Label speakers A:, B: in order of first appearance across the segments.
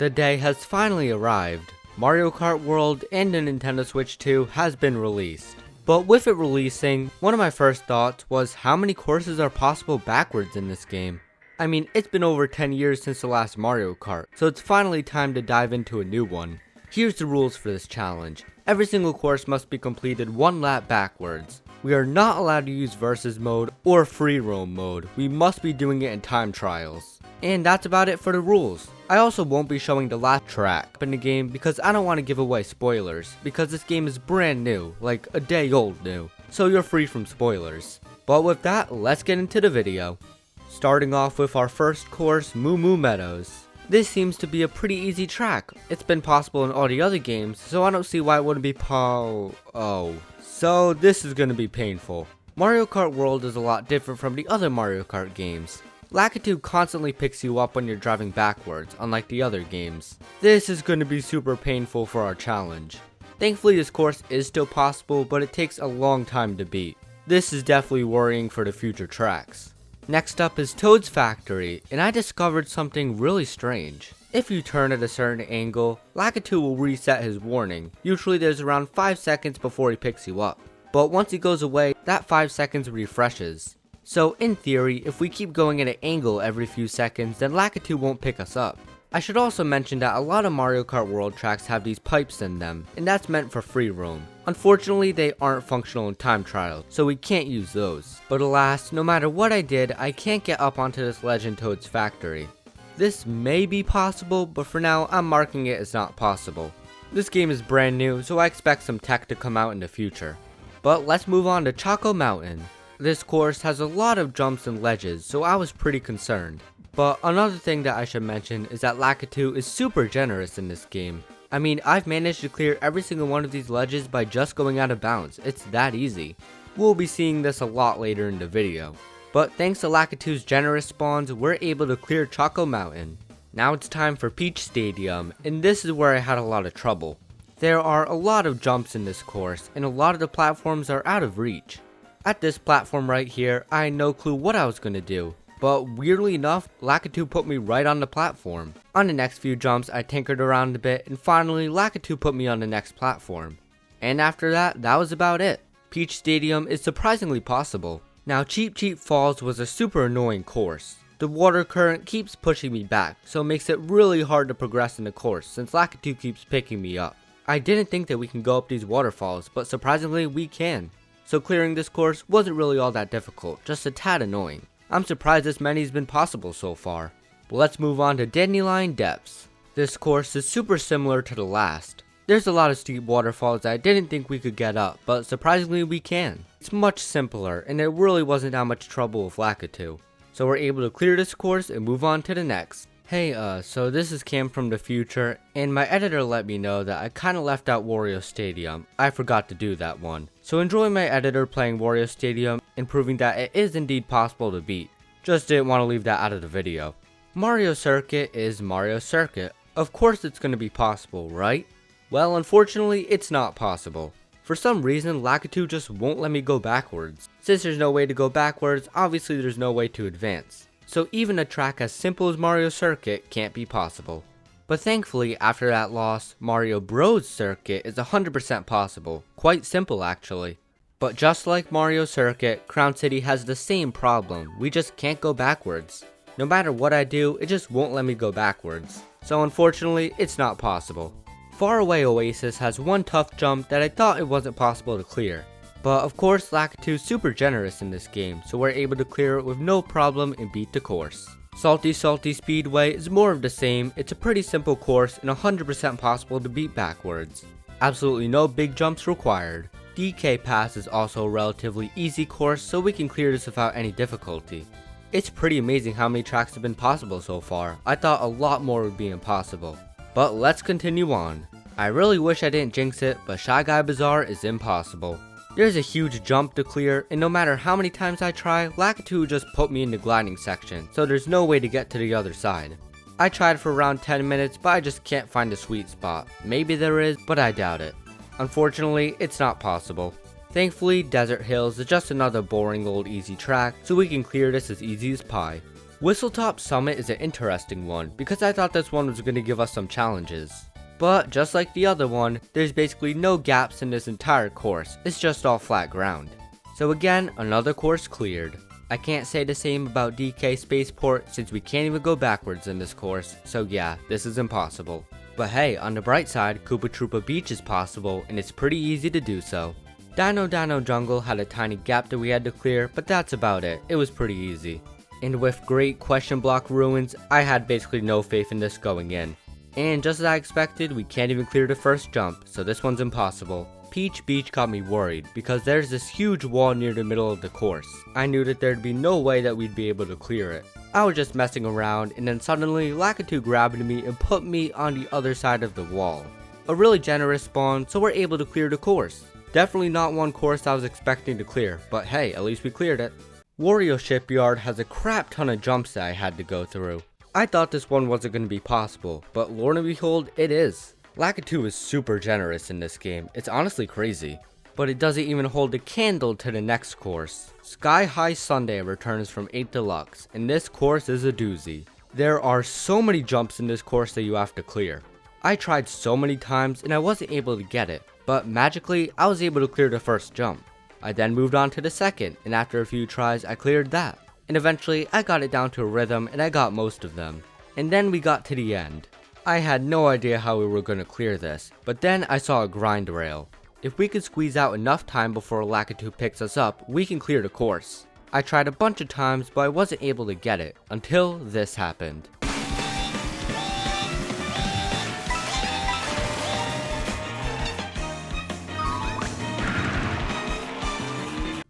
A: The day has finally arrived. Mario Kart World and the Nintendo Switch 2 has been released. But with it releasing, one of my first thoughts was how many courses are possible backwards in this game. I mean, it's been over 10 years since the last Mario Kart, so it's finally time to dive into a new one. Here's the rules for this challenge. Every single course must be completed one lap backwards. We are not allowed to use versus mode or free roam mode. We must be doing it in time trials. And that's about it for the rules. I also won't be showing the last track in the game because I don't want to give away spoilers, because this game is brand new, like a day old new, so you're free from spoilers. But with that, let's get into the video. Starting off with our first course, Mumu Meadows. This seems to be a pretty easy track. It's been possible in all the other games, so I don't see why it wouldn't be So this is gonna be painful. Mario Kart World is a lot different from the other Mario Kart games. Lakitu constantly picks you up when you're driving backwards, unlike the other games. This is going to be super painful for our challenge. Thankfully this course is still possible, but it takes a long time to beat. This is definitely worrying for the future tracks. Next up is Toad's Factory, and I discovered something really strange. If you turn at a certain angle, Lakitu will reset his warning. Usually there's around 5 seconds before he picks you up. But once he goes away, that 5 seconds refreshes. So in theory, if we keep going at an angle every few seconds, then Lakitu won't pick us up. I should also mention that a lot of Mario Kart World tracks have these pipes in them, and that's meant for free roam. Unfortunately, they aren't functional in time trials, so we can't use those. But alas, no matter what I did, I can't get up onto this ledge in Toad's Factory. This may be possible, but for now, I'm marking it as not possible. This game is brand new, so I expect some tech to come out in the future. But let's move on to Choco Mountain. This course has a lot of jumps and ledges, so I was pretty concerned. But another thing that I should mention is that Lakitu is super generous in this game. I mean, I've managed to clear every single one of these ledges by just going out of bounds. It's that easy. We'll be seeing this a lot later in the video. But thanks to Lakitu's generous spawns, we're able to clear Choco Mountain. Now it's time for Peach Stadium, and this is where I had a lot of trouble. There are a lot of jumps in this course, and a lot of the platforms are out of reach. At this platform right here, I had no clue what I was going to do. But weirdly enough, Lakitu put me right on the platform. On the next few jumps, I tinkered around a bit, and finally Lakitu put me on the next platform. And after that, that was about it. Peach Stadium is surprisingly possible. Now Cheap Cheap Falls was a super annoying course. The water current keeps pushing me back, so it makes it really hard to progress in the course since Lakitu keeps picking me up. I didn't think that we can go up these waterfalls, but surprisingly we can. So clearing this course wasn't really all that difficult, just a tad annoying. I'm surprised this many has been possible so far. But let's move on to Dandelion Depths. This course is super similar to the last. There's a lot of steep waterfalls that I didn't think we could get up, but surprisingly we can. It's much simpler, and there really wasn't that much trouble with Lakitu. So we're able to clear this course and move on to the next. Hey, so this is Cam from the future, and my editor let me know that I kinda left out Wario Stadium. I forgot to do that one. So enjoy my editor playing Wario Stadium and proving that it is indeed possible to beat. Just didn't want to leave that out of the video. Mario Circuit is Mario Circuit. Of course it's gonna be possible, right? Well, unfortunately, it's not possible. For some reason, Lakitu just won't let me go backwards. Since there's no way to go backwards, obviously there's no way to advance. So even a track as simple as Mario Circuit can't be possible. But thankfully, after that loss, Mario Bros Circuit is 100% possible. Quite simple actually. But just like Mario Circuit, Crown City has the same problem. We just can't go backwards. No matter what I do, it just won't let me go backwards. So unfortunately, it's not possible. Faraway Oasis has one tough jump that I thought it wasn't possible to clear. But of course, Lakitu's super generous in this game, so we're able to clear it with no problem and beat the course. Salty Salty Speedway is more of the same. It's a pretty simple course and 100% possible to beat backwards. Absolutely no big jumps required. DK Pass is also a relatively easy course, so we can clear this without any difficulty. It's pretty amazing how many tracks have been possible so far. I thought a lot more would be impossible. But let's continue on. I really wish I didn't jinx it, but Shy Guy Bazaar is impossible. There's a huge jump to clear, and no matter how many times I try, Lakitu just put me in the gliding section, so there's no way to get to the other side. I tried for around 10 minutes, but I just can't find a sweet spot. Maybe there is, but I doubt it. Unfortunately, it's not possible. Thankfully, Desert Hills is just another boring old easy track, so we can clear this as easy as pie. Whistletop Summit is an interesting one because I thought this one was going to give us some challenges. But just like the other one, there's basically no gaps in this entire course, it's just all flat ground. So again, another course cleared. I can't say the same about DK Spaceport since we can't even go backwards in this course, so yeah, this is impossible. But hey, on the bright side, Koopa Troopa Beach is possible and it's pretty easy to do so. Dino Jungle had a tiny gap that we had to clear, but that's about it, it was pretty easy. And with Great Question Block Ruins, I had basically no faith in this going in. And just as I expected, we can't even clear the first jump, so this one's impossible. Peach Beach got me worried because there's this huge wall near the middle of the course. I knew that there'd be no way that we'd be able to clear it. I was just messing around and then suddenly Lakitu grabbed me and put me on the other side of the wall. A really generous spawn, so we're able to clear the course. Definitely not one course I was expecting to clear, but hey, at least we cleared it. Wario Shipyard has a crap ton of jumps that I had to go through. I thought this one wasn't going to be possible, but Lord and behold, it is. Lakitu is super generous in this game, it's honestly crazy. But it doesn't even hold a candle to the next course. Sky High Sunday returns from 8 Deluxe, and this course is a doozy. There are so many jumps in this course that you have to clear. I tried so many times and I wasn't able to get it, but magically I was able to clear the first jump. I then moved on to the second, and after a few tries I cleared that. And eventually I got it down to a rhythm and I got most of them. And then we got to the end. I had no idea how we were going to clear this, but then I saw a grind rail. If we could squeeze out enough time before Lakitu picks us up, we can clear the course. I tried a bunch of times, but I wasn't able to get it, until this happened.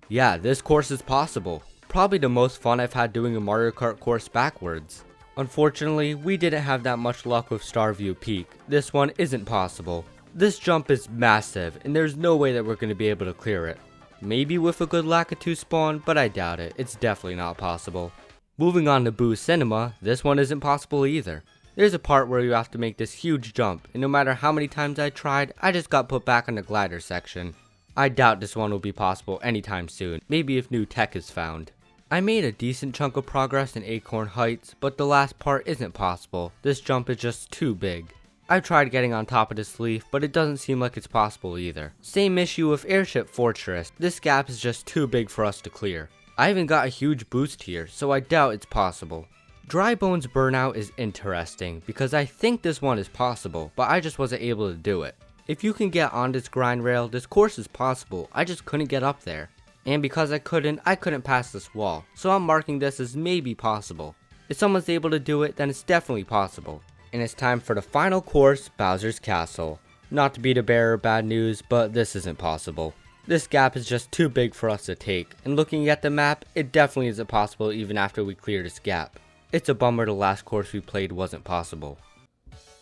A: Yeah, this course is possible. Probably the most fun I've had doing a Mario Kart course backwards. Unfortunately, we didn't have that much luck with Starview Peak. This one isn't possible. This jump is massive, and there's no way that we're going to be able to clear it. Maybe with a good Lakitu spawn, but I doubt it. It's definitely not possible. Moving on to Boo Cinema, this one isn't possible either. There's a part where you have to make this huge jump, and no matter how many times I tried, I just got put back in the glider section. I doubt this one will be possible anytime soon, maybe if new tech is found. I made a decent chunk of progress in Acorn Heights, but the last part isn't possible. This jump is just too big. I tried getting on top of this leaf, but it doesn't seem like it's possible either. Same issue with Airship Fortress. This gap is just too big for us to clear. I even got a huge boost here, so I doubt it's possible. Dry Bones Burnout is interesting, because I think this one is possible, but I just wasn't able to do it. If you can get on this grind rail, this course is possible, I just couldn't get up there. And because I couldn't pass this wall, so I'm marking this as maybe possible. If someone's able to do it, then it's definitely possible. And it's time for the final course, Bowser's Castle. Not to be the bearer of bad news, but this isn't possible. This gap is just too big for us to take, and looking at the map, it definitely isn't possible even after we clear this gap. It's a bummer the last course we played wasn't possible.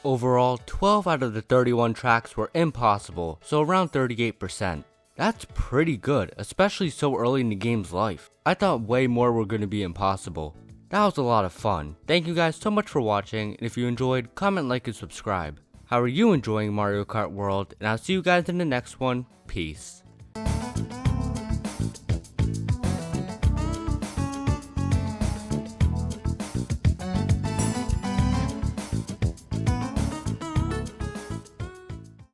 A: Overall, 12 out of the 31 tracks were impossible, so around 38%. That's pretty good, especially so early in the game's life. I thought way more were going to be impossible. That was a lot of fun. Thank you guys so much for watching, and if you enjoyed, comment, like, and subscribe. How are you enjoying Mario Kart World? And I'll see you guys in the next one. Peace.